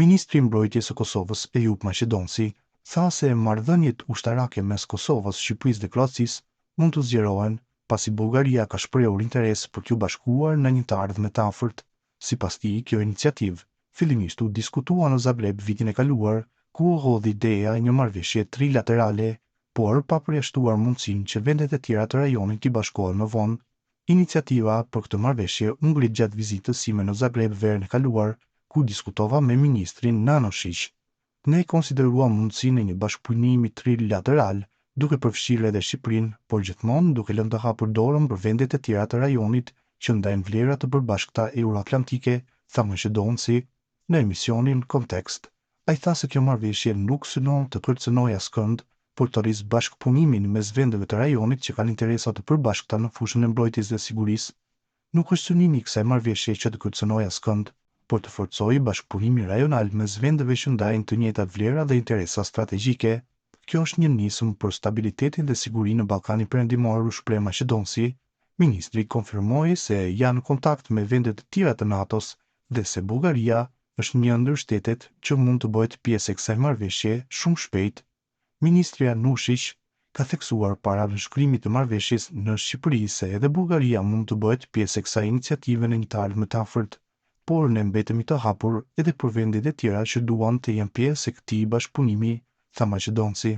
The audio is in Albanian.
Ministri i Mbrojtjes së Kosovës Eyup Maqedonci tha se marrëdhëniet ushtarake mes Kosovës, Shqipërisë dhe Kroacisë mund të zgjerohen pasi Bullgaria ka shprehur interes për t'u bashkuar në një të ardhme të afërt. Sipas tij, kjo iniciativë fillimisht u diskutua në Zagreb vitin e kaluar, ku u hodhi ideja e një marrëveshje trilaterale, por pa përjashtuar mundësinë që vendet e tjera të rajonit t'i bashkohen më vonë. Iniciativa për këtë marrëveshje u ngrit gjatë vizitës sime në Zagreb verën e kaluar, ku diskutova me ministrin Nanoshiq. Ne konsideruam mundësinë e një bashkëpunimi trilateral, duke përfshirë edhe Shqipërinë, por gjithmonë duke lënë të hapur dorën për vendet e tjera të rajonit që ndajnë vlera të përbashkëta euroatlantike, tha Maqedonci në emisionin Kontekst. Ai tha se kjo marrëveshje nuk synon të kërcënojë askënd, por të rrisë bashkëpunimin mes vendeve të rajonit që kanë interesa të përbashkëta në fushën e mbrojtjes dhe sigurisë. Nuk është synimi i kësaj marrëveshje që të kërcënojë askënd, por të forcojë bashkëpunimin rajonal mes vendeve që ndajnë të njëjtat vlera dhe interesa strategjike. Kjo është një nismë për stabilitetin dhe sigurinë në Ballkanin Perëndimor, u shpreh Maqedonci. Ministri konfirmoi se janë në kontakt me vendet e tjera të NATO-s dhe se Bullgaria është një ndër shtetet që mund të bëhet pjesë e kësaj marrëveshje shumë shpejt. Ministri Nanoshiq ka theksuar para nënshkrimit të marrëveshjes në Shqipëri se edhe Bullgaria mund të bëhet pjesë e kësaj iniciative në një të ardhme të afërt, por ne mbetemi të hapur edhe për vendet e tjera që duan të jenë pjesë e këtij bashkëpunimi, tha Maqedonci.